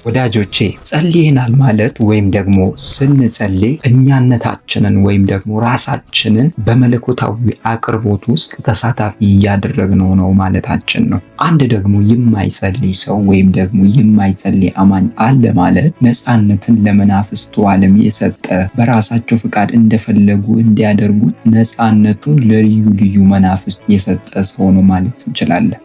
ወዳጆቼ ጸልየናል ማለት ወይም ደግሞ ስንጸልይ እኛነታችንን ወይም ደግሞ ራሳችንን በመለኮታዊ አቅርቦት ውስጥ ተሳታፊ እያደረግነው ነው ማለታችን ነው። አንድ ደግሞ የማይጸልይ ሰው ወይም ደግሞ የማይጸልይ አማኝ አለ ማለት ነፃነትን ለመናፍስቱ ዓለም የሰጠ በራሳቸው ፍቃድ እንደፈለጉ እንዲያደርጉት ነፃነቱን ለልዩ ልዩ መናፍስት የሰጠ ሰው ነው ማለት እንችላለን።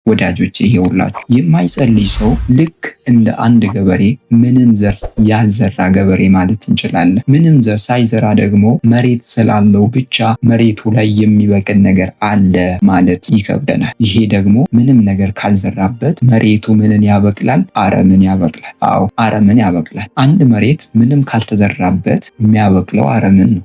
ወዳጆቼ ይኸውላችሁ የማይጸልይ ሰው ልክ እንደ አንድ ገበሬ ምንም ዘር ያልዘራ ገበሬ ማለት እንችላለን። ምንም ዘር ሳይዘራ ደግሞ መሬት ስላለው ብቻ መሬቱ ላይ የሚበቅል ነገር አለ ማለት ይከብደናል። ይሄ ደግሞ ምንም ነገር ካልዘራበት መሬቱ ምንን ያበቅላል? አረምን ያበቅላል። አዎ አረምን ያበቅላል። አንድ መሬት ምንም ካልተዘራበት የሚያበቅለው አረምን ነው።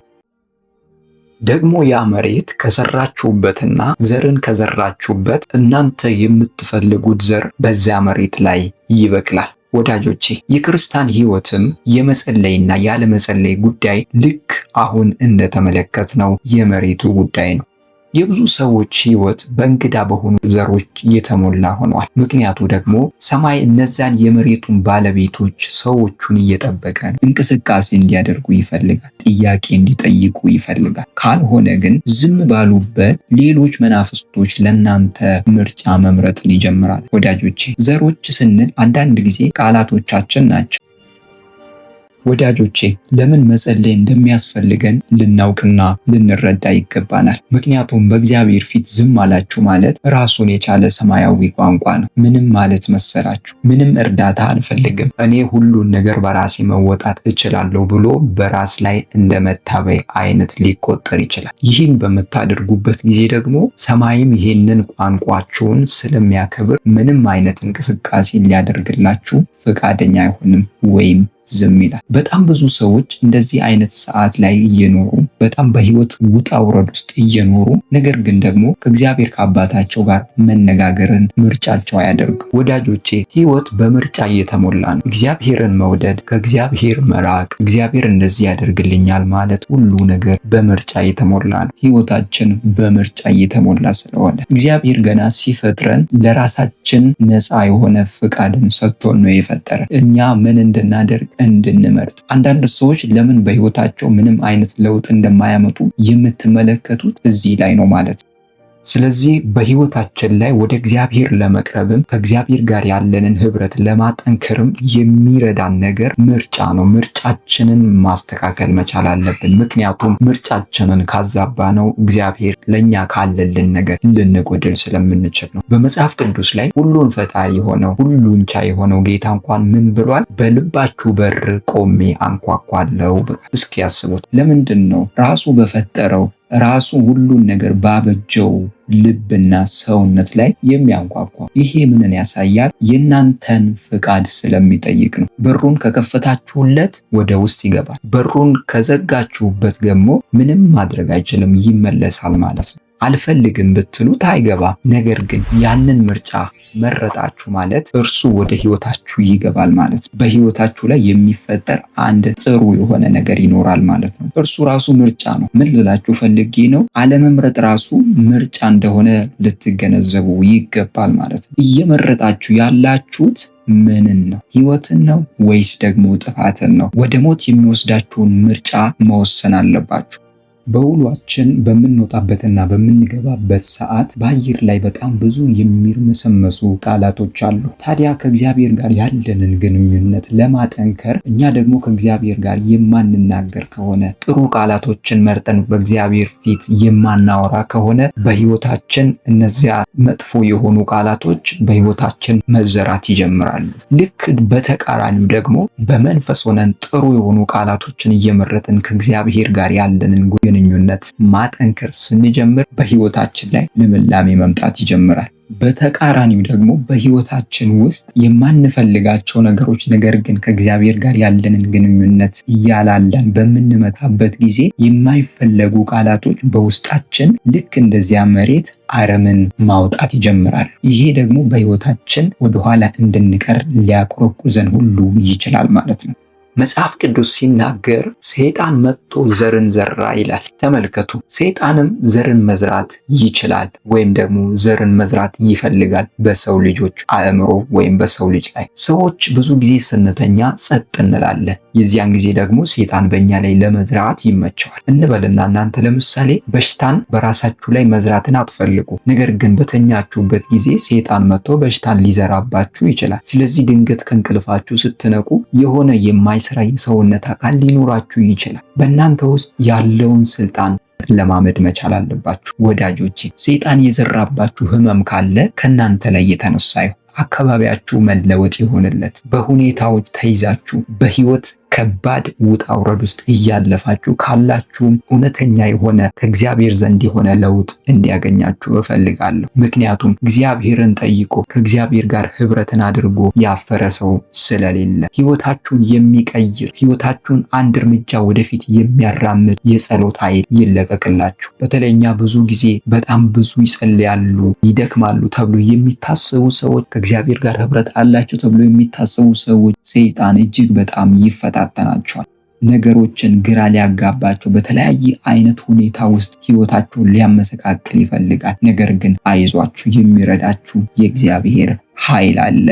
ደግሞ ያ መሬት ከዘራችሁበትና ዘርን ከዘራችሁበት እናንተ የምትፈልጉት ዘር በዚያ መሬት ላይ ይበቅላል። ወዳጆቼ የክርስቲያን ሕይወትም የመጸለይና ያለመጸለይ ጉዳይ ልክ አሁን እንደተመለከትነው የመሬቱ ጉዳይ ነው። የብዙ ሰዎች ሕይወት በእንግዳ በሆኑ ዘሮች የተሞላ ሆኗል። ምክንያቱ ደግሞ ሰማይ እነዚያን የመሬቱን ባለቤቶች ሰዎቹን እየጠበቀ ነው። እንቅስቃሴ እንዲያደርጉ ይፈልጋል። ጥያቄ እንዲጠይቁ ይፈልጋል። ካልሆነ ግን ዝም ባሉበት ሌሎች መናፍስቶች ለናንተ ምርጫ መምረጥን ይጀምራል። ወዳጆቼ ዘሮች ስንል አንዳንድ ጊዜ ቃላቶቻችን ናቸው። ወዳጆቼ ለምን መጸለይ እንደሚያስፈልገን ልናውቅና ልንረዳ ይገባናል። ምክንያቱም በእግዚአብሔር ፊት ዝም አላችሁ ማለት ራሱን የቻለ ሰማያዊ ቋንቋ ነው። ምንም ማለት መሰላችሁ? ምንም እርዳታ አልፈልግም፣ እኔ ሁሉን ነገር በራሴ መወጣት እችላለሁ ብሎ በራስ ላይ እንደ መታበይ አይነት ሊቆጠር ይችላል። ይህን በምታደርጉበት ጊዜ ደግሞ ሰማይም ይሄንን ቋንቋችሁን ስለሚያከብር ምንም አይነት እንቅስቃሴ ሊያደርግላችሁ ፈቃደኛ አይሆንም ወይም ዝም ይላል። በጣም ብዙ ሰዎች እንደዚህ አይነት ሰዓት ላይ እየኖሩ በጣም በህይወት ውጣ ውረድ ውስጥ እየኖሩ ነገር ግን ደግሞ ከእግዚአብሔር ከአባታቸው ጋር መነጋገርን ምርጫቸው አያደርጉም። ወዳጆቼ ህይወት በምርጫ እየተሞላ ነው። እግዚአብሔርን መውደድ፣ ከእግዚአብሔር መራቅ፣ እግዚአብሔር እንደዚህ ያደርግልኛል ማለት ሁሉ ነገር በምርጫ እየተሞላ ነው። ህይወታችን በምርጫ እየተሞላ ስለሆነ እግዚአብሔር ገና ሲፈጥረን ለራሳችን ነፃ የሆነ ፍቃድን ሰጥቶን ነው የፈጠረን እኛ ምን እንድናደርግ እንድንመርጥ። አንዳንድ ሰዎች ለምን በህይወታቸው ምንም አይነት ለውጥ እንደማያመጡ የምትመለከቱት እዚህ ላይ ነው ማለት ነው። ስለዚህ በህይወታችን ላይ ወደ እግዚአብሔር ለመቅረብም ከእግዚአብሔር ጋር ያለንን ህብረት ለማጠንከርም የሚረዳን ነገር ምርጫ ነው። ምርጫችንን ማስተካከል መቻል አለብን። ምክንያቱም ምርጫችንን ካዛባ ነው እግዚአብሔር ለኛ ካለልን ነገር ልንጎድል ስለምንችል ነው። በመጽሐፍ ቅዱስ ላይ ሁሉን ፈጣሪ የሆነው ሁሉን ቻይ የሆነው ጌታ እንኳን ምን ብሏል? በልባችሁ በር ቆሜ አንኳኳለሁ ብሏል። እስኪ ያስቡት። ለምንድን ነው ራሱ በፈጠረው ራሱ ሁሉን ነገር ባበጀው ልብና ሰውነት ላይ የሚያንኳኳ? ይሄ ምንን ያሳያል? የእናንተን ፍቃድ ስለሚጠይቅ ነው። በሩን ከከፈታችሁለት ወደ ውስጥ ይገባል። በሩን ከዘጋችሁበት ደግሞ ምንም ማድረግ አይችልም፣ ይመለሳል ማለት ነው። አልፈልግም ብትሉት አይገባም። ነገር ግን ያንን ምርጫ መረጣችሁ ማለት እርሱ ወደ ህይወታችሁ ይገባል ማለት ነው። በህይወታችሁ ላይ የሚፈጠር አንድ ጥሩ የሆነ ነገር ይኖራል ማለት ነው። እርሱ ራሱ ምርጫ ነው። ምን ልላችሁ ፈልጌ ነው? አለመምረጥ ራሱ ምርጫ እንደሆነ ልትገነዘቡ ይገባል ማለት ነው። እየመረጣችሁ ያላችሁት ምንን ነው? ህይወትን ነው ወይስ ደግሞ ጥፋትን ነው? ወደ ሞት የሚወስዳችሁን ምርጫ መወሰን አለባችሁ። በውሏችን በምንወጣበትና በምንገባበት ሰዓት በአየር ላይ በጣም ብዙ የሚርመሰመሱ ቃላቶች አሉ። ታዲያ ከእግዚአብሔር ጋር ያለንን ግንኙነት ለማጠንከር እኛ ደግሞ ከእግዚአብሔር ጋር የማንናገር ከሆነ ጥሩ ቃላቶችን መርጠን በእግዚአብሔር ፊት የማናወራ ከሆነ በህይወታችን እነዚያ መጥፎ የሆኑ ቃላቶች በህይወታችን መዘራት ይጀምራሉ። ልክ በተቃራኒው ደግሞ በመንፈስ ሆነን ጥሩ የሆኑ ቃላቶችን እየመረጥን ከእግዚአብሔር ጋር ያለንን ግንኙነት ማጠንከር ስንጀምር በህይወታችን ላይ ልምላሜ መምጣት ይጀምራል። በተቃራኒው ደግሞ በህይወታችን ውስጥ የማንፈልጋቸው ነገሮች ነገር ግን ከእግዚአብሔር ጋር ያለንን ግንኙነት እያላለን በምንመጣበት ጊዜ የማይፈለጉ ቃላቶች በውስጣችን ልክ እንደዚያ መሬት አረምን ማውጣት ይጀምራል። ይሄ ደግሞ በህይወታችን ወደኋላ እንድንቀር ሊያቆረቁዘን ሁሉ ይችላል ማለት ነው። መጽሐፍ ቅዱስ ሲናገር ሰይጣን መጥቶ ዘርን ዘራ ይላል። ተመልከቱ፣ ሰይጣንም ዘርን መዝራት ይችላል ወይም ደግሞ ዘርን መዝራት ይፈልጋል በሰው ልጆች አእምሮ ወይም በሰው ልጅ ላይ። ሰዎች ብዙ ጊዜ ስንተኛ ጸጥ እንላለን። የዚያን ጊዜ ደግሞ ሰይጣን በእኛ ላይ ለመዝራት ይመቸዋል እንበልና እናንተ ለምሳሌ በሽታን በራሳችሁ ላይ መዝራትን አትፈልጉ። ነገር ግን በተኛችሁበት ጊዜ ሰይጣን መጥቶ በሽታን ሊዘራባችሁ ይችላል። ስለዚህ ድንገት ከእንቅልፋችሁ ስትነቁ የሆነ የማይሰራ የሰውነት አካል ሊኖራችሁ ይችላል። በእናንተ ውስጥ ያለውን ስልጣን ለማመድ መቻል አለባችሁ ወዳጆቼ። ሰይጣን የዘራባችሁ ህመም ካለ ከእናንተ ላይ የተነሳ ይሁን። አካባቢያችሁ መለወጥ ይሆንለት። በሁኔታዎች ተይዛችሁ በህይወት ከባድ ውጣ ውረድ ውስጥ እያለፋችሁ ካላችሁም እውነተኛ የሆነ ከእግዚአብሔር ዘንድ የሆነ ለውጥ እንዲያገኛችሁ እፈልጋለሁ። ምክንያቱም እግዚአብሔርን ጠይቆ ከእግዚአብሔር ጋር ህብረትን አድርጎ ያፈረ ሰው ስለሌለ ህይወታችሁን የሚቀይር ህይወታችሁን አንድ እርምጃ ወደፊት የሚያራምድ የጸሎት ኃይል ይለቀቅላችሁ። በተለይኛ ብዙ ጊዜ በጣም ብዙ ይጸልያሉ፣ ይደክማሉ ተብሎ የሚታሰቡ ሰዎች፣ ከእግዚአብሔር ጋር ህብረት አላቸው ተብሎ የሚታሰቡ ሰዎች ሰይጣን እጅግ በጣም ይፈታተናቸዋል። ነገሮችን ግራ ሊያጋባቸው በተለያየ አይነት ሁኔታ ውስጥ ህይወታቸውን ሊያመሰቃቅል ይፈልጋል። ነገር ግን አይዟችሁ፣ የሚረዳችሁ የእግዚአብሔር ኃይል አለ።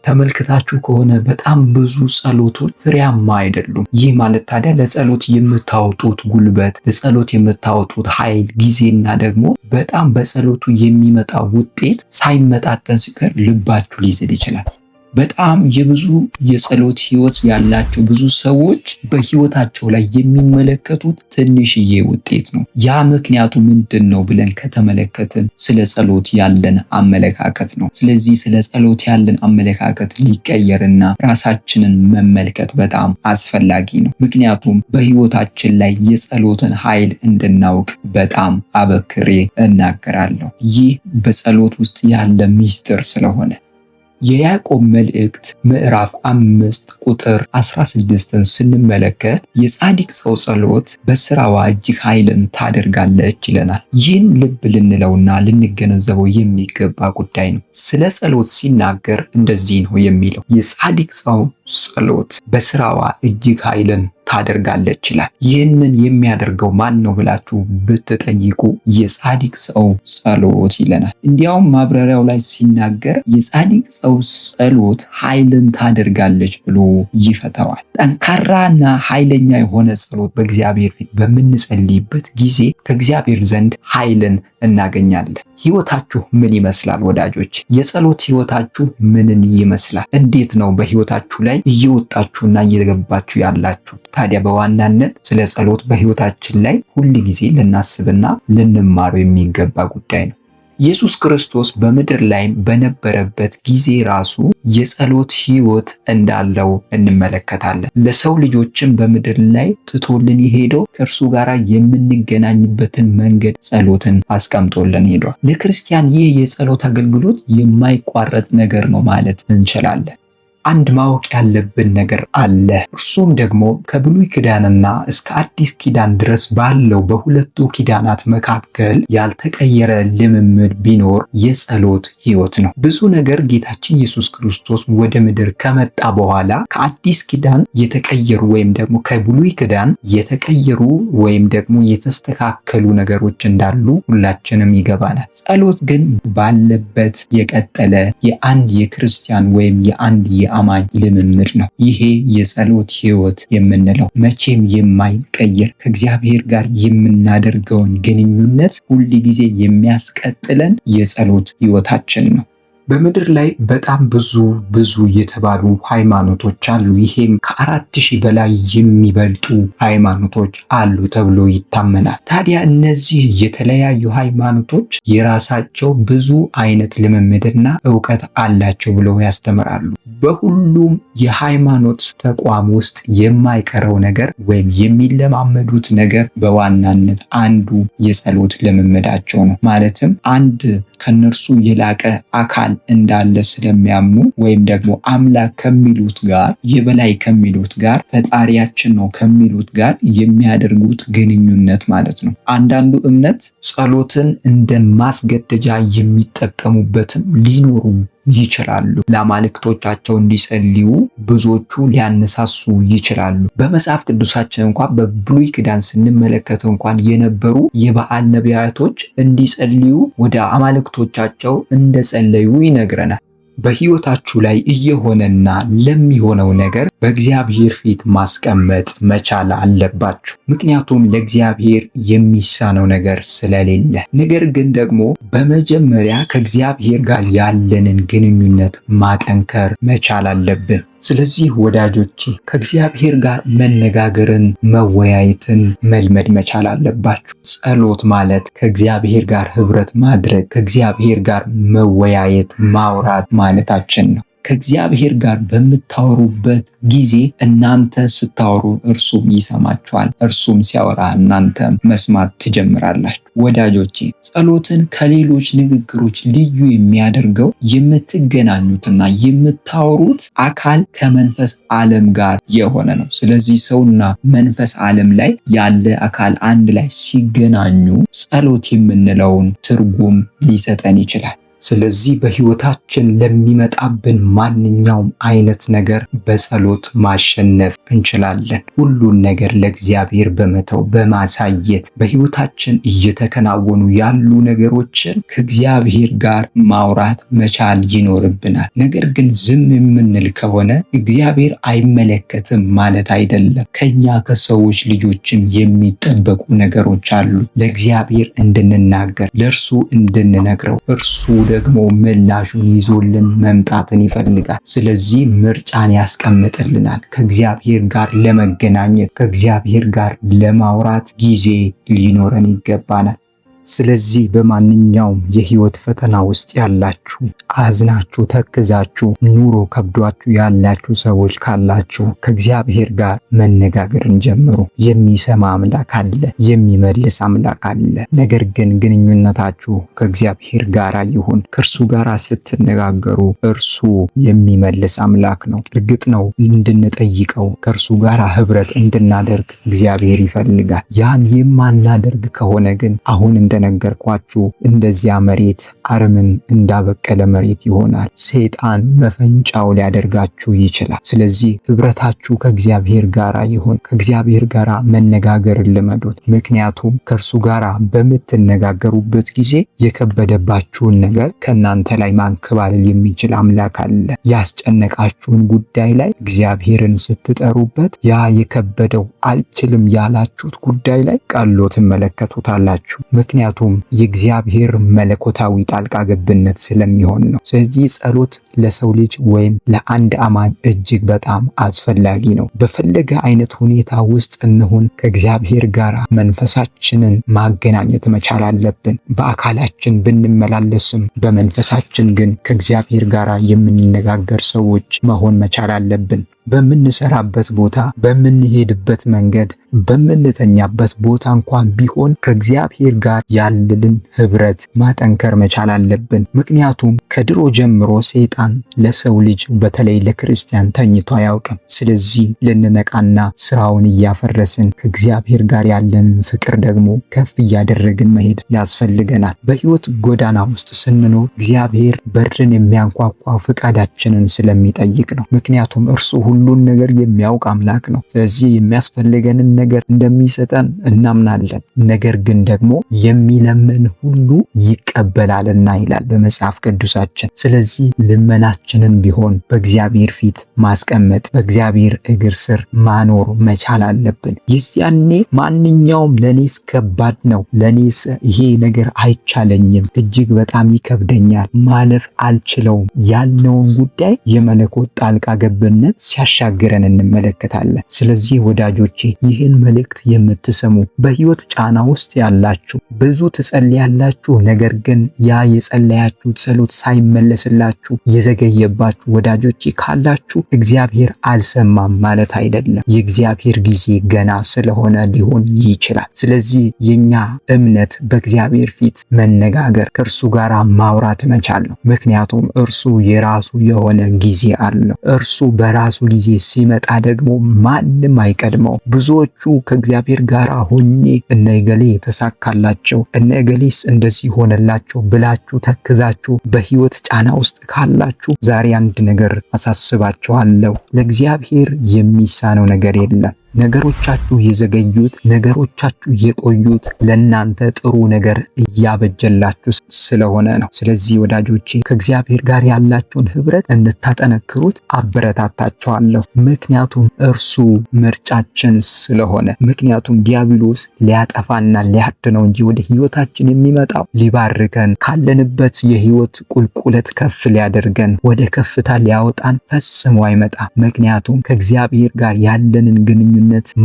ተመልክታችሁ ከሆነ በጣም ብዙ ጸሎቶች ፍሬያማ አይደሉም። ይህ ማለት ታዲያ ለጸሎት የምታወጡት ጉልበት፣ ለጸሎት የምታወጡት ኃይል፣ ጊዜና ደግሞ በጣም በጸሎቱ የሚመጣ ውጤት ሳይመጣጠን ሲቀር ልባችሁ ሊዝል ይችላል። በጣም የብዙ የጸሎት ህይወት ያላቸው ብዙ ሰዎች በህይወታቸው ላይ የሚመለከቱት ትንሽዬ ውጤት ነው። ያ ምክንያቱ ምንድን ነው ብለን ከተመለከትን ስለ ጸሎት ያለን አመለካከት ነው። ስለዚህ ስለ ጸሎት ያለን አመለካከት ሊቀየርና ራሳችንን መመልከት በጣም አስፈላጊ ነው። ምክንያቱም በህይወታችን ላይ የጸሎትን ኃይል እንድናውቅ በጣም አበክሬ እናገራለሁ። ይህ በጸሎት ውስጥ ያለ ምስጢር ስለሆነ የያዕቆብ መልእክት ምዕራፍ 5 ቁጥር 16ን ስንመለከት የጻድቅ ሰው ጸሎት በስራዋ እጅግ ኃይልን ታደርጋለች ይለናል። ይህን ልብ ልንለውና ልንገነዘበው የሚገባ ጉዳይ ነው። ስለ ጸሎት ሲናገር እንደዚህ ነው የሚለው፣ የጻድቅ ሰው ጸሎት በስራዋ እጅግ ኃይልን ታደርጋለች ይላል። ይህንን የሚያደርገው ማን ነው ብላችሁ ብትጠይቁ የጻድቅ ሰው ጸሎት ይለናል። እንዲያውም ማብራሪያው ላይ ሲናገር የጻድቅ ሰው ጸሎት ኃይልን ታደርጋለች ብሎ ይፈተዋል። ጠንካራና ኃይለኛ የሆነ ጸሎት በእግዚአብሔር ፊት በምንጸልይበት ጊዜ ከእግዚአብሔር ዘንድ ኃይልን እናገኛለን። ህይወታችሁ ምን ይመስላል ወዳጆች? የጸሎት ህይወታችሁ ምንን ይመስላል? እንዴት ነው በህይወታችሁ ላይ እየወጣችሁና እየገባችሁ ያላችሁ? ታዲያ በዋናነት ስለ ጸሎት በህይወታችን ላይ ሁል ጊዜ ልናስብና ልንማረው የሚገባ ጉዳይ ነው። ኢየሱስ ክርስቶስ በምድር ላይ በነበረበት ጊዜ ራሱ የጸሎት ህይወት እንዳለው እንመለከታለን። ለሰው ልጆችም በምድር ላይ ትቶልን የሄደው ከእርሱ ጋር የምንገናኝበትን መንገድ ጸሎትን አስቀምጦልን ሄዷል። ለክርስቲያን ይህ የጸሎት አገልግሎት የማይቋረጥ ነገር ነው ማለት እንችላለን። አንድ ማወቅ ያለብን ነገር አለ። እርሱም ደግሞ ከብሉይ ኪዳንና እስከ አዲስ ኪዳን ድረስ ባለው በሁለቱ ኪዳናት መካከል ያልተቀየረ ልምምድ ቢኖር የጸሎት ህይወት ነው። ብዙ ነገር ጌታችን ኢየሱስ ክርስቶስ ወደ ምድር ከመጣ በኋላ ከአዲስ ኪዳን የተቀየሩ ወይም ደግሞ ከብሉይ ኪዳን የተቀየሩ ወይም ደግሞ የተስተካከሉ ነገሮች እንዳሉ ሁላችንም ይገባናል። ጸሎት ግን ባለበት የቀጠለ የአንድ የክርስቲያን ወይም የአንድ የአማኝ ልምምድ ነው። ይሄ የጸሎት ህይወት የምንለው መቼም የማይቀየር ከእግዚአብሔር ጋር የምናደርገውን ግንኙነት ሁል ጊዜ የሚያስቀጥለን የጸሎት ህይወታችን ነው። በምድር ላይ በጣም ብዙ የተባሉ ሃይማኖቶች አሉ። ይሄም ከ4000 በላይ የሚበልጡ ሃይማኖቶች አሉ ተብሎ ይታመናል። ታዲያ እነዚህ የተለያዩ ሃይማኖቶች የራሳቸው ብዙ አይነት ልምምድና ዕውቀት አላቸው ብለው ያስተምራሉ። በሁሉም የሃይማኖት ተቋም ውስጥ የማይቀረው ነገር ወይም የሚለማመዱት ነገር በዋናነት አንዱ የጸሎት ልምምዳቸው ነው። ማለትም አንድ ከነርሱ የላቀ አካል እንዳለ ስለሚያምኑ ወይም ደግሞ አምላክ ከሚሉት ጋር የበላይ ከሚሉት ጋር ፈጣሪያችን ነው ከሚሉት ጋር የሚያደርጉት ግንኙነት ማለት ነው። አንዳንዱ እምነት ጸሎትን እንደ ማስገደጃ የሚጠቀሙበትም ሊኖሩ ይችላሉ። ለአማልክቶቻቸው እንዲጸልዩ ብዙዎቹ ሊያነሳሱ ይችላሉ። በመጽሐፍ ቅዱሳችን እንኳን በብሉይ ኪዳን ስንመለከተው እንኳን የነበሩ የበዓል ነቢያቶች እንዲጸልዩ ወደ አማልክቶቻቸው እንደጸለዩ ይነግረናል። በሕይወታችሁ ላይ እየሆነና ለሚሆነው ነገር በእግዚአብሔር ፊት ማስቀመጥ መቻል አለባችሁ። ምክንያቱም ለእግዚአብሔር የሚሳነው ነገር ስለሌለ። ነገር ግን ደግሞ በመጀመሪያ ከእግዚአብሔር ጋር ያለንን ግንኙነት ማጠንከር መቻል አለብን። ስለዚህ ወዳጆቼ ከእግዚአብሔር ጋር መነጋገርን፣ መወያየትን መልመድ መቻል አለባችሁ። ጸሎት ማለት ከእግዚአብሔር ጋር ህብረት ማድረግ፣ ከእግዚአብሔር ጋር መወያየት፣ ማውራት ማለታችን ነው። ከእግዚአብሔር ጋር በምታወሩበት ጊዜ እናንተ ስታወሩ እርሱም ይሰማችኋል። እርሱም ሲያወራ እናንተ መስማት ትጀምራላችሁ። ወዳጆቼ ጸሎትን ከሌሎች ንግግሮች ልዩ የሚያደርገው የምትገናኙትና የምታወሩት አካል ከመንፈስ ዓለም ጋር የሆነ ነው። ስለዚህ ሰውና መንፈስ ዓለም ላይ ያለ አካል አንድ ላይ ሲገናኙ ጸሎት የምንለውን ትርጉም ሊሰጠን ይችላል። ስለዚህ በሕይወታችን ለሚመጣብን ማንኛውም አይነት ነገር በጸሎት ማሸነፍ እንችላለን። ሁሉን ነገር ለእግዚአብሔር በመተው በማሳየት በሕይወታችን እየተከናወኑ ያሉ ነገሮችን ከእግዚአብሔር ጋር ማውራት መቻል ይኖርብናል። ነገር ግን ዝም የምንል ከሆነ እግዚአብሔር አይመለከትም ማለት አይደለም። ከኛ ከሰዎች ልጆችም የሚጠበቁ ነገሮች አሉ። ለእግዚአብሔር እንድንናገር፣ ለእርሱ እንድንነግረው፣ እርሱ ደግሞ ምላሹን ይዞልን መምጣትን ይፈልጋል። ስለዚህ ምርጫን ያስቀምጥልናል። ከእግዚአብሔር ጋር ለመገናኘት፣ ከእግዚአብሔር ጋር ለማውራት ጊዜ ሊኖረን ይገባናል። ስለዚህ በማንኛውም የህይወት ፈተና ውስጥ ያላችሁ፣ አዝናችሁ ተክዛችሁ ኑሮ ከብዷችሁ ያላችሁ ሰዎች ካላችሁ ከእግዚአብሔር ጋር መነጋገርን ጀምሩ። የሚሰማ አምላክ አለ፣ የሚመልስ አምላክ አለ። ነገር ግን ግንኙነታችሁ ከእግዚአብሔር ጋር ይሁን። ከእርሱ ጋር ስትነጋገሩ እርሱ የሚመልስ አምላክ ነው። እርግጥ ነው እንድንጠይቀው፣ ከእርሱ ጋር ህብረት እንድናደርግ እግዚአብሔር ይፈልጋል። ያን የማናደርግ ከሆነ ግን አሁን እንደነገርኳችሁ እንደዚያ መሬት አረምን እንዳበቀለ መሬት ይሆናል። ሰይጣን መፈንጫው ሊያደርጋችሁ ይችላል። ስለዚህ ህብረታችሁ ከእግዚአብሔር ጋር ይሁን። ከእግዚአብሔር ጋር መነጋገርን ልመዱት። ምክንያቱም ከእርሱ ጋር በምትነጋገሩበት ጊዜ የከበደባችሁን ነገር ከእናንተ ላይ ማንከባለል የሚችል አምላክ አለ። ያስጨነቃችሁን ጉዳይ ላይ እግዚአብሔርን ስትጠሩበት ያ የከበደው አልችልም ያላችሁት ጉዳይ ላይ ቀሎ ትመለከቱታላችሁ። ምክንያቱም የእግዚአብሔር መለኮታዊ ጣልቃ ገብነት ስለሚሆን ነው። ስለዚህ ጸሎት ለሰው ልጅ ወይም ለአንድ አማኝ እጅግ በጣም አስፈላጊ ነው። በፈለገ አይነት ሁኔታ ውስጥ እንሁን ከእግዚአብሔር ጋር መንፈሳችንን ማገናኘት መቻል አለብን። በአካላችን ብንመላለስም በመንፈሳችን ግን ከእግዚአብሔር ጋር የምንነጋገር ሰዎች መሆን መቻል አለብን። በምንሰራበት ቦታ፣ በምንሄድበት መንገድ፣ በምንተኛበት ቦታ እንኳን ቢሆን ከእግዚአብሔር ጋር ያለንን ህብረት ማጠንከር መቻል አለብን። ምክንያቱም ከድሮ ጀምሮ ሰይጣን ለሰው ልጅ በተለይ ለክርስቲያን ተኝቶ አያውቅም። ስለዚህ ልንነቃና ስራውን እያፈረስን ከእግዚአብሔር ጋር ያለንን ፍቅር ደግሞ ከፍ እያደረግን መሄድ ያስፈልገናል። በህይወት ጎዳና ውስጥ ስንኖር እግዚአብሔር በርን የሚያንኳኳ ፍቃዳችንን ስለሚጠይቅ ነው። ምክንያቱም እርሱ ሁሉን ነገር የሚያውቅ አምላክ ነው። ስለዚህ የሚያስፈልገንን ነገር እንደሚሰጠን እናምናለን። ነገር ግን ደግሞ የሚለምን ሁሉ ይቀበላልና ይላል በመጽሐፍ ቅዱሳችን። ስለዚህ ልመናችንን ቢሆን በእግዚአብሔር ፊት ማስቀመጥ፣ በእግዚአብሔር እግር ስር ማኖር መቻል አለብን። የዚያኔ ማንኛውም ለኔስ ከባድ ነው፣ ለኔስ ይሄ ነገር አይቻለኝም፣ እጅግ በጣም ይከብደኛል፣ ማለፍ አልችለውም ያልነውን ጉዳይ የመለኮት ጣልቃ ገብነት ሲያሻግረን እንመለከታለን። ስለዚህ ወዳጆቼ ይህን መልእክት የምትሰሙ በህይወት ጫና ውስጥ ያላችሁ ብዙ ትጸልያላችሁ፣ ነገር ግን ያ የጸለያችሁ ጸሎት ሳይመለስላችሁ የዘገየባችሁ ወዳጆቼ ካላችሁ እግዚአብሔር አልሰማም ማለት አይደለም። የእግዚአብሔር ጊዜ ገና ስለሆነ ሊሆን ይችላል። ስለዚህ የኛ እምነት በእግዚአብሔር ፊት መነጋገር፣ ከእርሱ ጋር ማውራት መቻል ነው። ምክንያቱም እርሱ የራሱ የሆነ ጊዜ አለው። እርሱ በራሱ ጊዜ ሲመጣ ደግሞ ማንም አይቀድመው። ብዙዎቹ ከእግዚአብሔር ጋር ሆኜ እነ እገሌ ተሳካላቸው፣ እነ እገሌስ እንደዚህ ሆነላቸው ብላችሁ ተክዛችሁ በህይወት በህይወት ጫና ውስጥ ካላችሁ ዛሬ አንድ ነገር አሳስባችኋለሁ። ለእግዚአብሔር የሚሳነው ነገር የለም። ነገሮቻችሁ የዘገዩት፣ ነገሮቻችሁ የቆዩት ለእናንተ ጥሩ ነገር እያበጀላችሁ ስለሆነ ነው። ስለዚህ ወዳጆቼ ከእግዚአብሔር ጋር ያላችሁን ህብረት እንድታጠነክሩት አበረታታችኋለሁ። ምክንያቱም እርሱ ምርጫችን ስለሆነ። ምክንያቱም ዲያብሎስ ሊያጠፋና ሊያድነው እንጂ ወደ ህይወታችን የሚመጣው ሊባርከን፣ ካለንበት የህይወት ቁልቁለት ከፍ ሊያደርገን፣ ወደ ከፍታ ሊያወጣን ፈጽሞ አይመጣም። ምክንያቱም ከእግዚአብሔር ጋር ያለንን ግንኙነት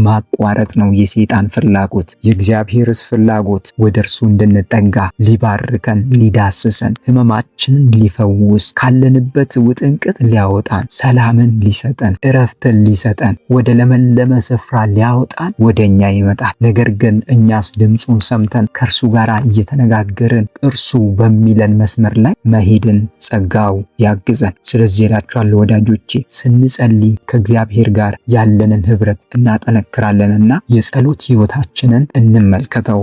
ማቋረጥ ነው የሰይጣን ፍላጎት። የእግዚአብሔርስ ፍላጎት ወደ እርሱ እንድንጠጋ፣ ሊባርከን፣ ሊዳስሰን፣ ህመማችንን ሊፈውስ፣ ካለንበት ውጥንቅጥ ሊያወጣን፣ ሰላምን ሊሰጠን፣ እረፍትን ሊሰጠን፣ ወደ ለመለመ ስፍራ ሊያወጣን ወደኛ ይመጣል። ነገር ግን እኛስ ድምፁን ሰምተን ከእርሱ ጋር እየተነጋገርን እርሱ በሚለን መስመር ላይ መሄድን ጸጋው ያግዘን። ስለዚህ እላችኋለሁ ወዳጆቼ ስንጸልይ ከእግዚአብሔር ጋር ያለንን ህብረት እናጠነክራለንና የጸሎት ህይወታችንን እንመልከተው።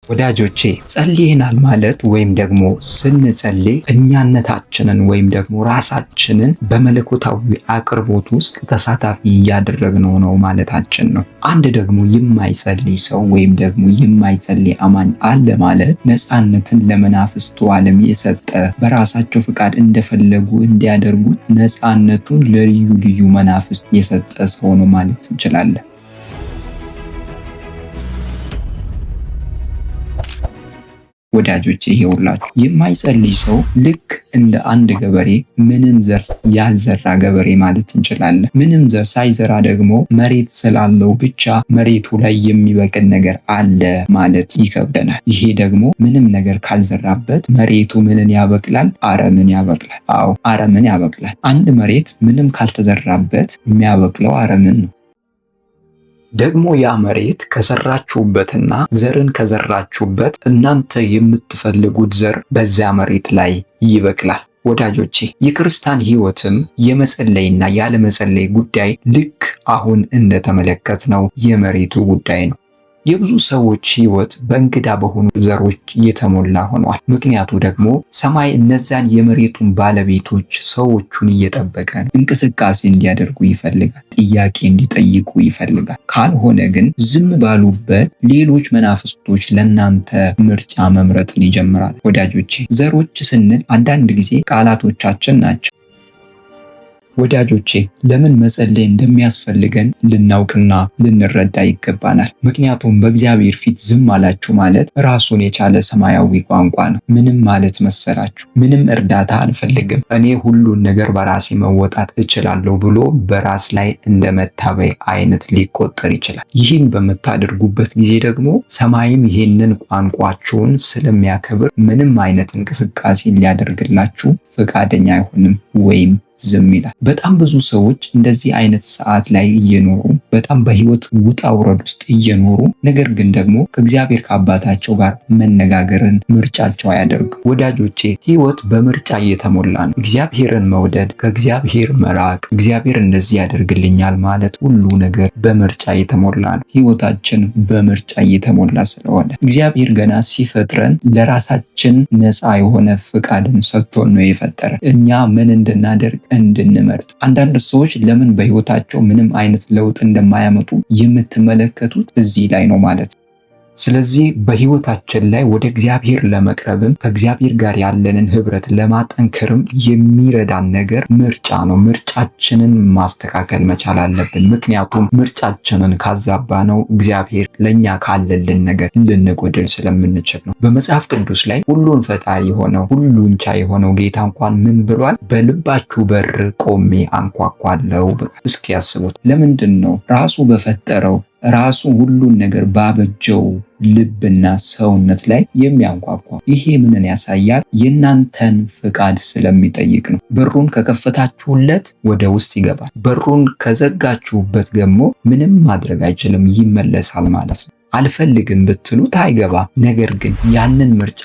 ወዳጆቼ ጸልየናል ማለት ወይም ደግሞ ስንጸልይ እኛነታችንን ወይም ደግሞ ራሳችንን በመለኮታዊ አቅርቦት ውስጥ ተሳታፊ እያደረግነው ነው ማለታችን ነው። አንድ ደግሞ የማይጸልይ ሰው ወይም ደግሞ የማይጸልይ አማኝ አለ ማለት ነፃነትን ለመናፍስቱ ዓለም የሰጠ፣ በራሳቸው ፍቃድ እንደፈለጉ እንዲያደርጉት ነፃነቱን ለልዩ ልዩ መናፍስት የሰጠ ሰው ነው ማለት እንችላለን። ወዳጆቼ ይሄውላችሁ የማይጸልይ ሰው ልክ እንደ አንድ ገበሬ ምንም ዘር ያልዘራ ገበሬ ማለት እንችላለን። ምንም ዘር ሳይዘራ ደግሞ መሬት ስላለው ብቻ መሬቱ ላይ የሚበቅል ነገር አለ ማለት ይከብደናል። ይሄ ደግሞ ምንም ነገር ካልዘራበት መሬቱ ምንን ያበቅላል? አረምን ያበቅላል። አዎ አረምን ያበቅላል። አንድ መሬት ምንም ካልተዘራበት የሚያበቅለው አረምን ነው። ደግሞ ያ መሬት ከዘራችሁበትና ዘርን ከዘራችሁበት እናንተ የምትፈልጉት ዘር በዚያ መሬት ላይ ይበቅላል። ወዳጆቼ የክርስቲያን ሕይወትም የመጸለይና ያለመጸለይ ጉዳይ ልክ አሁን እንደተመለከትነው የመሬቱ ጉዳይ ነው። የብዙ ሰዎች ሕይወት በእንግዳ በሆኑ ዘሮች የተሞላ ሆኗል። ምክንያቱ ደግሞ ሰማይ እነዚያን የመሬቱን ባለቤቶች ሰዎቹን እየጠበቀ ነው። እንቅስቃሴ እንዲያደርጉ ይፈልጋል። ጥያቄ እንዲጠይቁ ይፈልጋል። ካልሆነ ግን ዝም ባሉበት ሌሎች መናፍስቶች ለናንተ ምርጫ መምረጥን ይጀምራል። ወዳጆቼ ዘሮች ስንል አንዳንድ ጊዜ ቃላቶቻችን ናቸው። ወዳጆቼ ለምን መጸለይ እንደሚያስፈልገን ልናውቅና ልንረዳ ይገባናል። ምክንያቱም በእግዚአብሔር ፊት ዝም አላችሁ ማለት ራሱን የቻለ ሰማያዊ ቋንቋ ነው። ምንም ማለት መሰላችሁ? ምንም እርዳታ አልፈልግም፣ እኔ ሁሉን ነገር በራሴ መወጣት እችላለሁ ብሎ በራስ ላይ እንደ መታበይ አይነት ሊቆጠር ይችላል። ይህን በምታደርጉበት ጊዜ ደግሞ ሰማይም ይሄንን ቋንቋችሁን ስለሚያከብር ምንም አይነት እንቅስቃሴ ሊያደርግላችሁ ፈቃደኛ አይሆንም ወይም ዝም ይላል። በጣም ብዙ ሰዎች እንደዚህ አይነት ሰዓት ላይ እየኖሩ በጣም በህይወት ውጣ ውረድ ውስጥ እየኖሩ ነገር ግን ደግሞ ከእግዚአብሔር ከአባታቸው ጋር መነጋገርን ምርጫቸው አያደርጉም። ወዳጆቼ ህይወት በምርጫ እየተሞላ ነው። እግዚአብሔርን መውደድ፣ ከእግዚአብሔር መራቅ፣ እግዚአብሔር እንደዚህ ያደርግልኛል ማለት ሁሉ ነገር በምርጫ እየተሞላ ነው። ህይወታችን በምርጫ እየተሞላ ስለሆነ እግዚአብሔር ገና ሲፈጥረን ለራሳችን ነፃ የሆነ ፍቃድን ሰጥቶን ነው የፈጠረን እኛ ምን እንድናደርግ እንድንመርጥ። አንዳንድ ሰዎች ለምን በህይወታቸው ምንም አይነት ለውጥ እንደማያመጡ የምትመለከቱት እዚህ ላይ ነው ማለት ነው። ስለዚህ በህይወታችን ላይ ወደ እግዚአብሔር ለመቅረብም ከእግዚአብሔር ጋር ያለንን ህብረት ለማጠንከርም የሚረዳን ነገር ምርጫ ነው። ምርጫችንን ማስተካከል መቻል አለብን። ምክንያቱም ምርጫችንን ካዛባ ነው እግዚአብሔር ለኛ ካለልን ነገር ልንጎድል ስለምንችል ነው። በመጽሐፍ ቅዱስ ላይ ሁሉን ፈጣሪ የሆነው ሁሉን ቻይ የሆነው ጌታ እንኳን ምን ብሏል? በልባችሁ በር ቆሜ አንኳኳለሁ ብሏል። እስኪ ያስቡት። ለምንድን ነው ራሱ በፈጠረው ራሱ ሁሉን ነገር ባበጀው ልብና ሰውነት ላይ የሚያንኳኳ? ይሄ ምንን ያሳያል? የእናንተን ፍቃድ ስለሚጠይቅ ነው። በሩን ከከፈታችሁለት ወደ ውስጥ ይገባል። በሩን ከዘጋችሁበት ደግሞ ምንም ማድረግ አይችልም፣ ይመለሳል ማለት ነው። አልፈልግም ብትሉት አይገባም። ነገር ግን ያንን ምርጫ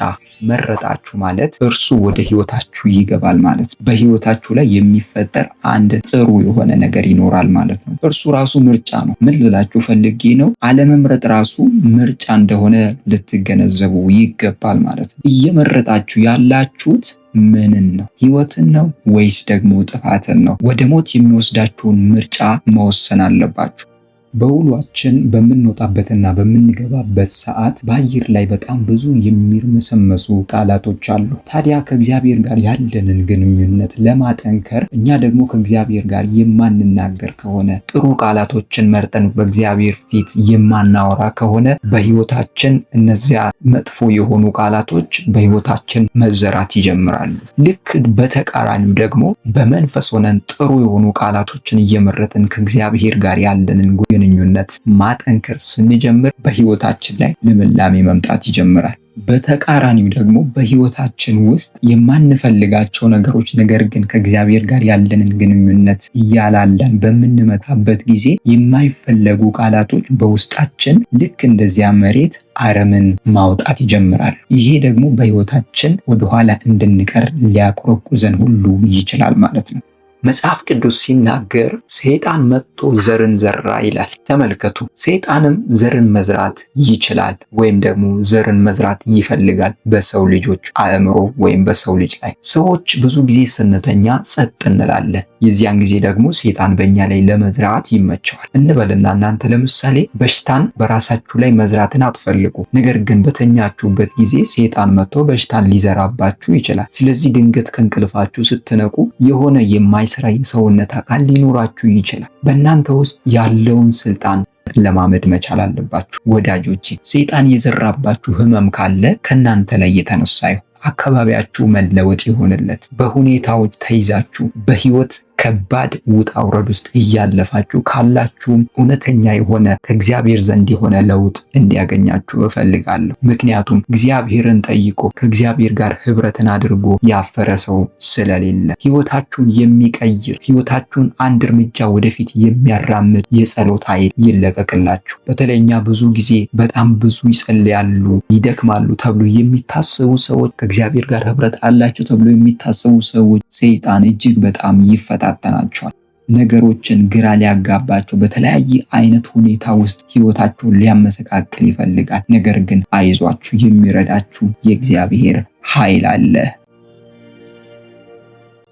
መረጣችሁ ማለት እርሱ ወደ ህይወታችሁ ይገባል ማለት ነው። በህይወታችሁ ላይ የሚፈጠር አንድ ጥሩ የሆነ ነገር ይኖራል ማለት ነው። እርሱ ራሱ ምርጫ ነው። ምን ልላችሁ ፈልጌ ነው? አለመምረጥ ራሱ ምርጫ እንደሆነ ልትገነዘቡ ይገባል ማለት ነው። እየመረጣችሁ ያላችሁት ምንን ነው? ህይወትን ነው ወይስ ደግሞ ጥፋትን ነው? ወደ ሞት የሚወስዳችሁን ምርጫ መወሰን አለባችሁ። በውሏችን በምንወጣበትና በምንገባበት ሰዓት በአየር ላይ በጣም ብዙ የሚርመሰመሱ ቃላቶች አሉ። ታዲያ ከእግዚአብሔር ጋር ያለንን ግንኙነት ለማጠንከር እኛ ደግሞ ከእግዚአብሔር ጋር የማንናገር ከሆነ ጥሩ ቃላቶችን መርጠን በእግዚአብሔር ፊት የማናወራ ከሆነ በህይወታችን እነዚያ መጥፎ የሆኑ ቃላቶች በህይወታችን መዘራት ይጀምራሉ። ልክ በተቃራኒው ደግሞ በመንፈስ ሆነን ጥሩ የሆኑ ቃላቶችን እየመረጥን ከእግዚአብሔር ጋር ያለንን ግንኙነት ማጠንከር ስንጀምር በህይወታችን ላይ ልምላሜ መምጣት ይጀምራል። በተቃራኒው ደግሞ በህይወታችን ውስጥ የማንፈልጋቸው ነገሮች ነገር ግን ከእግዚአብሔር ጋር ያለንን ግንኙነት እያላለን በምንመጣበት ጊዜ የማይፈለጉ ቃላቶች በውስጣችን ልክ እንደዚያ መሬት አረምን ማውጣት ይጀምራል። ይሄ ደግሞ በህይወታችን ወደኋላ እንድንቀር ሊያቆረቁዘን ሁሉ ይችላል ማለት ነው። መጽሐፍ ቅዱስ ሲናገር ሰይጣን መጥቶ ዘርን ዘራ ይላል። ተመልከቱ፣ ሰይጣንም ዘርን መዝራት ይችላል ወይም ደግሞ ዘርን መዝራት ይፈልጋል በሰው ልጆች አእምሮ ወይም በሰው ልጅ ላይ። ሰዎች ብዙ ጊዜ ስንተኛ ጸጥ እንላለን። የዚያን ጊዜ ደግሞ ሰይጣን በእኛ ላይ ለመዝራት ይመቸዋል እንበልና እናንተ ለምሳሌ በሽታን በራሳችሁ ላይ መዝራትን አትፈልጉ። ነገር ግን በተኛችሁበት ጊዜ ሰይጣን መጥቶ በሽታን ሊዘራባችሁ ይችላል። ስለዚህ ድንገት ከእንቅልፋችሁ ስትነቁ የሆነ የማይሰራ የሰውነት አካል ሊኖራችሁ ይችላል። በእናንተ ውስጥ ያለውን ስልጣን ለማመድ መቻል አለባችሁ ወዳጆቼ። ሰይጣን የዘራባችሁ ህመም ካለ ከእናንተ ላይ የተነሳ ይሁን። አካባቢያችሁ መለወጥ ይሆንለት። በሁኔታዎች ተይዛችሁ በህይወት ከባድ ውጣ ውረድ ውስጥ እያለፋችሁ ካላችሁም እውነተኛ የሆነ ከእግዚአብሔር ዘንድ የሆነ ለውጥ እንዲያገኛችሁ እፈልጋለሁ። ምክንያቱም እግዚአብሔርን ጠይቆ ከእግዚአብሔር ጋር ህብረትን አድርጎ ያፈረ ሰው ስለሌለ ህይወታችሁን የሚቀይር ህይወታችሁን አንድ እርምጃ ወደፊት የሚያራምድ የጸሎት ኃይል ይለቀቅላችሁ። በተለይኛ ብዙ ጊዜ በጣም ብዙ ይጸልያሉ፣ ይደክማሉ ተብሎ የሚታሰቡ ሰዎች፣ ከእግዚአብሔር ጋር ህብረት አላቸው ተብሎ የሚታሰቡ ሰዎች ሰይጣን እጅግ በጣም ይፈታተናቸዋል። ነገሮችን ግራ ሊያጋባቸው በተለያየ አይነት ሁኔታ ውስጥ ህይወታቸውን ሊያመሰቃቅል ይፈልጋል። ነገር ግን አይዟችሁ፣ የሚረዳችሁ የእግዚአብሔር ኃይል አለ።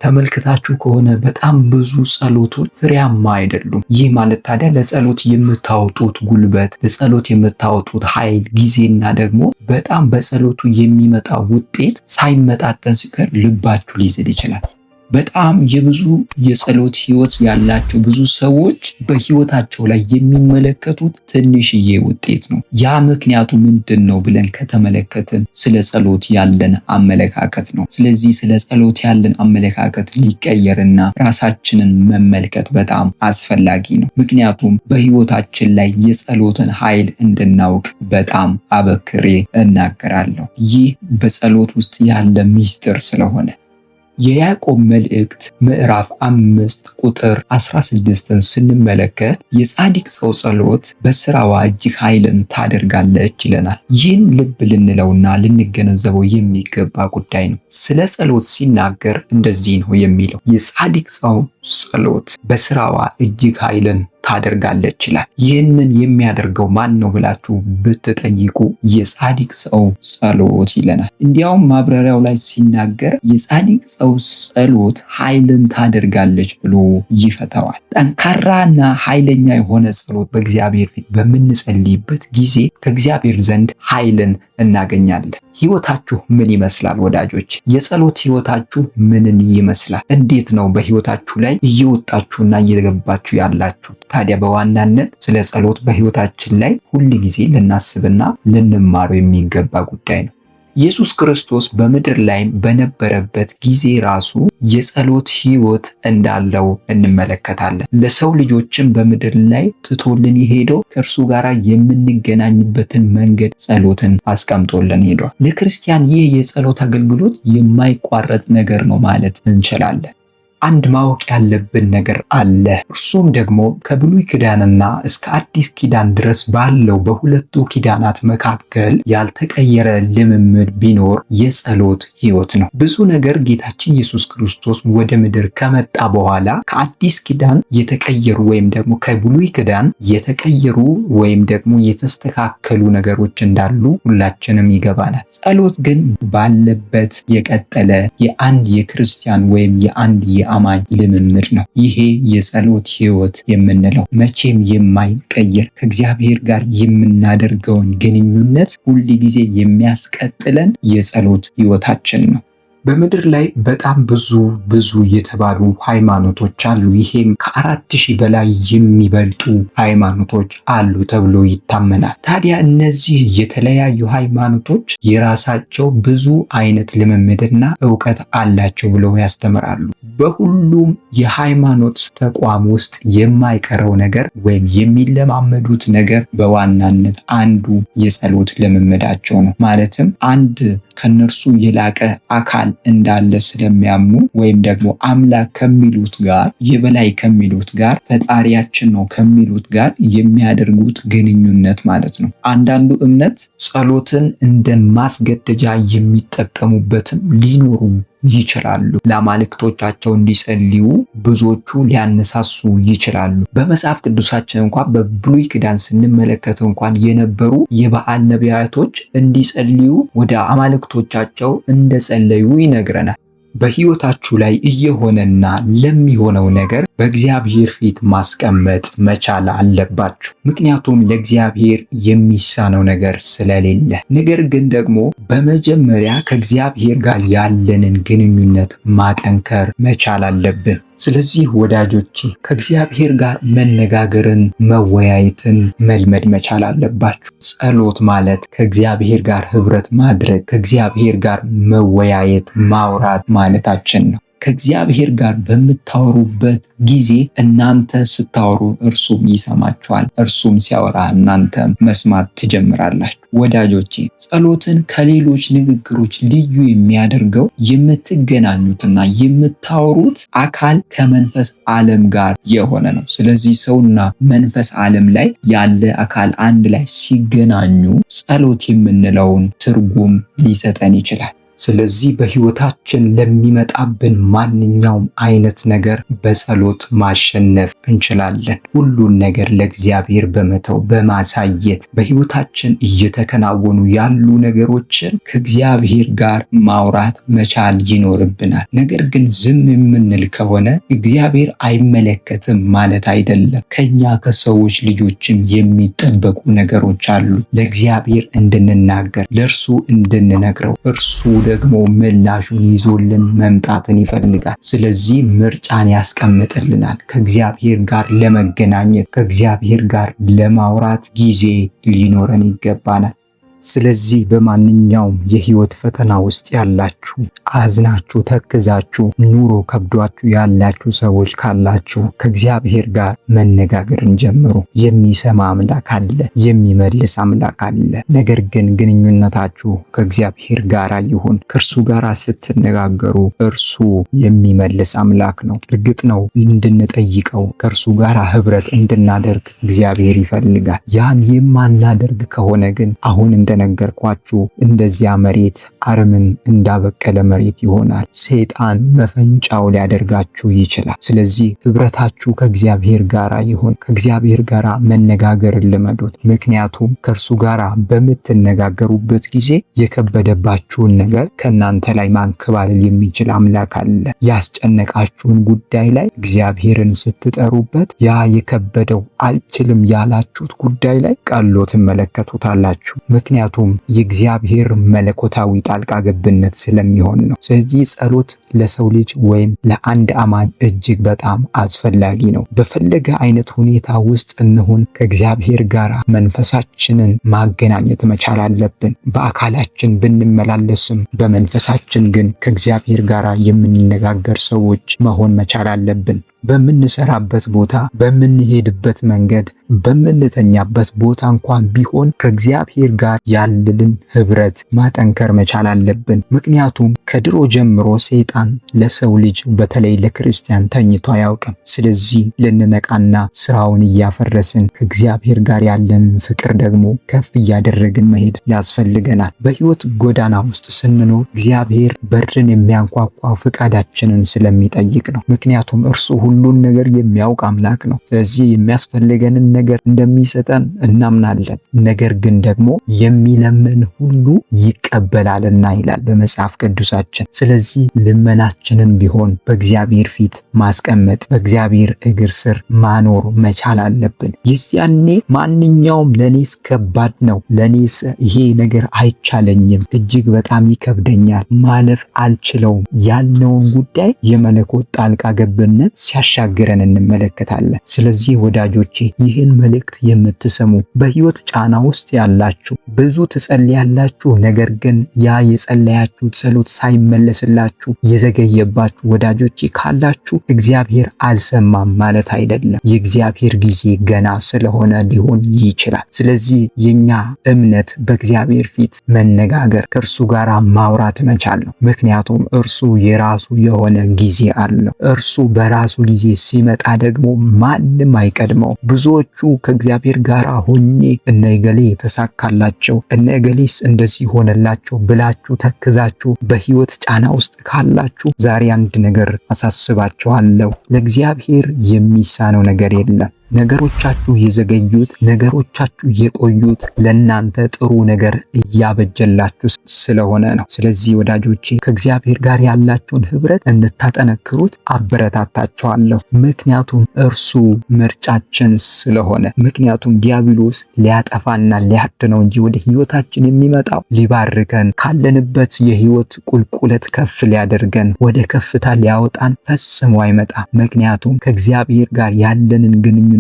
ተመልክታችሁ ከሆነ በጣም ብዙ ጸሎቶች ፍሬያማ አይደሉም። ይህ ማለት ታዲያ ለጸሎት የምታወጡት ጉልበት፣ ለጸሎት የምታወጡት ኃይል፣ ጊዜና ደግሞ በጣም በጸሎቱ የሚመጣ ውጤት ሳይመጣጠን ሲቀር ልባችሁ ሊዝል ይችላል። በጣም የብዙ የጸሎት ህይወት ያላቸው ብዙ ሰዎች በህይወታቸው ላይ የሚመለከቱት ትንሽዬ ውጤት ነው። ያ ምክንያቱ ምንድን ነው ብለን ከተመለከትን ስለ ጸሎት ያለን አመለካከት ነው። ስለዚህ ስለ ጸሎት ያለን አመለካከት ሊቀየርና ራሳችንን መመልከት በጣም አስፈላጊ ነው። ምክንያቱም በህይወታችን ላይ የጸሎትን ኃይል እንድናውቅ በጣም አበክሬ እናገራለሁ። ይህ በጸሎት ውስጥ ያለ ሚስጥር ስለሆነ የያዕቆብ መልእክት ምዕራፍ 5 ቁጥር 16ን ስንመለከት የጻድቅ ሰው ጸሎት በስራዋ እጅግ ኃይልን ታደርጋለች ይለናል። ይህን ልብ ልንለውና ልንገነዘበው የሚገባ ጉዳይ ነው። ስለ ጸሎት ሲናገር እንደዚህ ነው የሚለው፣ የጻድቅ ሰው ጸሎት በስራዋ እጅግ ኃይልን ታደርጋለች ይላል። ይህንን የሚያደርገው ማን ነው ብላችሁ ብትጠይቁ የጻድቅ ሰው ጸሎት ይለናል። እንዲያውም ማብራሪያው ላይ ሲናገር የጻድቅ ሰው ጸሎት ኃይልን ታደርጋለች ብሎ ይፈታዋል። ጠንካራና ኃይለኛ የሆነ ጸሎት በእግዚአብሔር ፊት በምንጸልይበት ጊዜ ከእግዚአብሔር ዘንድ ኃይልን እናገኛለን። ህይወታችሁ ምን ይመስላል ወዳጆች? የጸሎት ህይወታችሁ ምንን ይመስላል? እንዴት ነው በህይወታችሁ ላይ እየወጣችሁና እየገባችሁ ያላችሁ? ታዲያ በዋናነት ስለ ጸሎት በህይወታችን ላይ ሁል ጊዜ ልናስብና ልንማረው የሚገባ ጉዳይ ነው። ኢየሱስ ክርስቶስ በምድር ላይ በነበረበት ጊዜ ራሱ የጸሎት ህይወት እንዳለው እንመለከታለን። ለሰው ልጆችም በምድር ላይ ትቶልን የሄደው ከእርሱ ጋር የምንገናኝበትን መንገድ ጸሎትን አስቀምጦልን ሄዷል። ለክርስቲያን ይህ የጸሎት አገልግሎት የማይቋረጥ ነገር ነው ማለት እንችላለን። አንድ ማወቅ ያለብን ነገር አለ። እርሱም ደግሞ ከብሉይ ኪዳንና እስከ አዲስ ኪዳን ድረስ ባለው በሁለቱ ኪዳናት መካከል ያልተቀየረ ልምምድ ቢኖር የጸሎት ሕይወት ነው። ብዙ ነገር ጌታችን ኢየሱስ ክርስቶስ ወደ ምድር ከመጣ በኋላ ከአዲስ ኪዳን የተቀየሩ ወይም ደግሞ ከብሉይ ኪዳን የተቀየሩ ወይም ደግሞ የተስተካከሉ ነገሮች እንዳሉ ሁላችንም ይገባናል። ጸሎት ግን ባለበት የቀጠለ የአንድ የክርስቲያን ወይም የአንድ የአማኝ ልምምድ ነው። ይሄ የጸሎት ሕይወት የምንለው መቼም የማይቀየር ከእግዚአብሔር ጋር የምናደርገውን ግንኙነት ሁል ጊዜ የሚያስቀጥለን የጸሎት ሕይወታችን ነው። በምድር ላይ በጣም ብዙ የተባሉ ሃይማኖቶች አሉ። ይሄም ከ4000 በላይ የሚበልጡ ሃይማኖቶች አሉ ተብሎ ይታመናል። ታዲያ እነዚህ የተለያዩ ሃይማኖቶች የራሳቸው ብዙ አይነት ልምምድና ዕውቀት አላቸው ብለው ያስተምራሉ። በሁሉም የሃይማኖት ተቋም ውስጥ የማይቀረው ነገር ወይም የሚለማመዱት ነገር በዋናነት አንዱ የጸሎት ልምምዳቸው ነው። ማለትም አንድ ከነርሱ የላቀ አካል እንዳለ ስለሚያምኑ ወይም ደግሞ አምላክ ከሚሉት ጋር የበላይ ከሚሉት ጋር ፈጣሪያችን ነው ከሚሉት ጋር የሚያደርጉት ግንኙነት ማለት ነው። አንዳንዱ እምነት ጸሎትን እንደ ማስገደጃ የሚጠቀሙበትም ሊኖሩ ይችላሉ። ለአማልክቶቻቸው እንዲጸልዩ ብዙዎቹ ሊያነሳሱ ይችላሉ። በመጽሐፍ ቅዱሳችን እንኳን በብሉይ ኪዳን ስንመለከት እንኳን የነበሩ የበዓል ነቢያቶች እንዲጸልዩ ወደ አማልክቶቻቸው እንደጸለዩ ይነግረናል። በሕይወታችሁ ላይ እየሆነና ለሚሆነው ነገር በእግዚአብሔር ፊት ማስቀመጥ መቻል አለባችሁ። ምክንያቱም ለእግዚአብሔር የሚሳነው ነገር ስለሌለ። ነገር ግን ደግሞ በመጀመሪያ ከእግዚአብሔር ጋር ያለንን ግንኙነት ማጠንከር መቻል አለብን። ስለዚህ ወዳጆቼ ከእግዚአብሔር ጋር መነጋገርን፣ መወያየትን መልመድ መቻል አለባችሁ። ጸሎት ማለት ከእግዚአብሔር ጋር ህብረት ማድረግ፣ ከእግዚአብሔር ጋር መወያየት፣ ማውራት ማለታችን ነው። ከእግዚአብሔር ጋር በምታወሩበት ጊዜ እናንተ ስታወሩ እርሱም ይሰማችኋል፣ እርሱም ሲያወራ እናንተ መስማት ትጀምራላችሁ። ወዳጆቼ ጸሎትን ከሌሎች ንግግሮች ልዩ የሚያደርገው የምትገናኙትና የምታወሩት አካል ከመንፈስ ዓለም ጋር የሆነ ነው። ስለዚህ ሰውና መንፈስ ዓለም ላይ ያለ አካል አንድ ላይ ሲገናኙ ጸሎት የምንለውን ትርጉም ሊሰጠን ይችላል። ስለዚህ በሕይወታችን ለሚመጣብን ማንኛውም አይነት ነገር በጸሎት ማሸነፍ እንችላለን። ሁሉን ነገር ለእግዚአብሔር በመተው በማሳየት በሕይወታችን እየተከናወኑ ያሉ ነገሮችን ከእግዚአብሔር ጋር ማውራት መቻል ይኖርብናል። ነገር ግን ዝም የምንል ከሆነ እግዚአብሔር አይመለከትም ማለት አይደለም። ከኛ ከሰዎች ልጆችም የሚጠበቁ ነገሮች አሉ። ለእግዚአብሔር እንድንናገር፣ ለእርሱ እንድንነግረው፣ እርሱ ደግሞ ምላሹን ይዞልን መምጣትን ይፈልጋል። ስለዚህ ምርጫን ያስቀምጥልናል። ከእግዚአብሔር ጋር ለመገናኘት ከእግዚአብሔር ጋር ለማውራት ጊዜ ሊኖረን ይገባናል። ስለዚህ በማንኛውም የህይወት ፈተና ውስጥ ያላችሁ፣ አዝናችሁ ተክዛችሁ ኑሮ ከብዷችሁ ያላችሁ ሰዎች ካላችሁ ከእግዚአብሔር ጋር መነጋገርን ጀምሩ። የሚሰማ አምላክ አለ፣ የሚመልስ አምላክ አለ። ነገር ግን ግንኙነታችሁ ከእግዚአብሔር ጋር ይሁን። ከእርሱ ጋር ስትነጋገሩ እርሱ የሚመልስ አምላክ ነው። እርግጥ ነው እንድንጠይቀው ከእርሱ ጋር ህብረት እንድናደርግ እግዚአብሔር ይፈልጋል። ያን የማናደርግ ከሆነ ግን አሁን እንደነገርኳችሁ እንደዚያ መሬት አረምን እንዳበቀለ መሬት ይሆናል። ሰይጣን መፈንጫው ሊያደርጋችሁ ይችላል። ስለዚህ ህብረታችሁ ከእግዚአብሔር ጋር ይሁን። ከእግዚአብሔር ጋር መነጋገርን ልመዱት። ምክንያቱም ከእርሱ ጋር በምትነጋገሩበት ጊዜ የከበደባችሁን ነገር ከእናንተ ላይ ማንከባለል የሚችል አምላክ አለ። ያስጨነቃችሁን ጉዳይ ላይ እግዚአብሔርን ስትጠሩበት ያ የከበደው አልችልም ያላችሁት ጉዳይ ላይ ቀሎ ትመለከቱታላችሁ። ምክንያቱም የእግዚአብሔር መለኮታዊ ጣልቃ ገብነት ስለሚሆን ነው። ስለዚህ ጸሎት ለሰው ልጅ ወይም ለአንድ አማኝ እጅግ በጣም አስፈላጊ ነው። በፈለገ አይነት ሁኔታ ውስጥ እንሁን ከእግዚአብሔር ጋር መንፈሳችንን ማገናኘት መቻል አለብን። በአካላችን ብንመላለስም በመንፈሳችን ግን ከእግዚአብሔር ጋር የምንነጋገር ሰዎች መሆን መቻል አለብን። በምንሰራበት ቦታ፣ በምንሄድበት መንገድ፣ በምንተኛበት ቦታ እንኳን ቢሆን ከእግዚአብሔር ጋር ያለንን ህብረት ማጠንከር መቻል አለብን። ምክንያቱም ከድሮ ጀምሮ ሰይጣን ለሰው ልጅ በተለይ ለክርስቲያን ተኝቶ አያውቅም። ስለዚህ ልንነቃና ስራውን እያፈረስን ከእግዚአብሔር ጋር ያለንን ፍቅር ደግሞ ከፍ እያደረግን መሄድ ያስፈልገናል። በህይወት ጎዳና ውስጥ ስንኖር እግዚአብሔር በርን የሚያንኳኳ ፍቃዳችንን ስለሚጠይቅ ነው። ምክንያቱም እርሱ ሁሉን ነገር የሚያውቅ አምላክ ነው። ስለዚህ የሚያስፈልገንን ነገር እንደሚሰጠን እናምናለን። ነገር ግን ደግሞ የሚለምን ሁሉ ይቀበላልና ይላል በመጽሐፍ ቅዱሳችን። ስለዚህ ልመናችንን ቢሆን በእግዚአብሔር ፊት ማስቀመጥ፣ በእግዚአብሔር እግር ስር ማኖር መቻል አለብን። የዚያኔ ማንኛውም ለኔስ ከባድ ነው፣ ለኔስ ይሄ ነገር አይቻለኝም፣ እጅግ በጣም ይከብደኛል፣ ማለፍ አልችለውም ያልነውን ጉዳይ የመለኮት ጣልቃ ገብነት ሲያሻግረን እንመለከታለን። ስለዚህ ወዳጆቼ ይህን መልእክት የምትሰሙ በህይወት ጫና ውስጥ ያላችሁ ብዙ ትጸልያላችሁ፣ ነገር ግን ያ የጸለያችሁ ጸሎት ሳይመለስላችሁ የዘገየባችሁ ወዳጆቼ ካላችሁ እግዚአብሔር አልሰማም ማለት አይደለም። የእግዚአብሔር ጊዜ ገና ስለሆነ ሊሆን ይችላል። ስለዚህ የኛ እምነት በእግዚአብሔር ፊት መነጋገር፣ ከእርሱ ጋር ማውራት መቻል ነው። ምክንያቱም እርሱ የራሱ የሆነ ጊዜ አለው። እርሱ በራሱ ጊዜ ሲመጣ ደግሞ ማንም አይቀድመው። ብዙዎቹ ከእግዚአብሔር ጋር ሆኜ እነ እገሌ የተሳካላቸው እነ እገሌስ እንደዚህ ሆነላቸው ብላችሁ ተክዛችሁ በህይወት ጫና ውስጥ ካላችሁ ዛሬ አንድ ነገር አሳስባችኋለሁ። ለእግዚአብሔር የሚሳነው ነገር የለም። ነገሮቻችሁ የዘገዩት፣ ነገሮቻችሁ የቆዩት ለናንተ ጥሩ ነገር እያበጀላችሁ ስለሆነ ነው። ስለዚህ ወዳጆቼ ከእግዚአብሔር ጋር ያላችሁን ህብረት እንድታጠነክሩት አበረታታችኋለሁ። ምክንያቱም እርሱ ምርጫችን ስለሆነ። ምክንያቱም ዲያብሎስ ሊያጠፋና ሊያድነው እንጂ ወደ ህይወታችን የሚመጣው ሊባርከን፣ ካለንበት የህይወት ቁልቁለት ከፍ ሊያደርገን፣ ወደ ከፍታ ሊያወጣን ፈጽሞ አይመጣም። ምክንያቱም ከእግዚአብሔር ጋር ያለንን ግንኙነት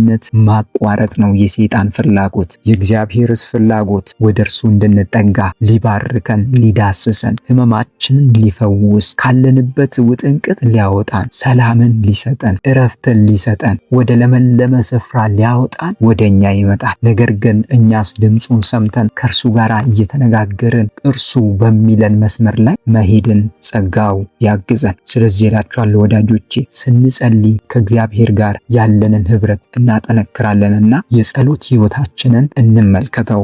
ማቋረጥ ነው የሰይጣን ፍላጎት። የእግዚአብሔርስ ፍላጎት ወደ እርሱ እንድንጠጋ፣ ሊባርከን፣ ሊዳስሰን፣ ህመማችንን ሊፈውስ፣ ካለንበት ውጥንቅጥ ሊያወጣን፣ ሰላምን ሊሰጠን፣ እረፍትን ሊሰጠን፣ ወደ ለመለመ ስፍራ ሊያወጣን ወደኛ ይመጣል። ነገር ግን እኛስ ድምፁን ሰምተን ከእርሱ ጋር እየተነጋገርን እርሱ በሚለን መስመር ላይ መሄድን ጸጋው ያግዘን። ስለዚህ እላችኋለሁ ወዳጆቼ ስንጸልይ ከእግዚአብሔር ጋር ያለንን ህብረት እናጠነክራለንና የጸሎት ህይወታችንን እንመልከተው።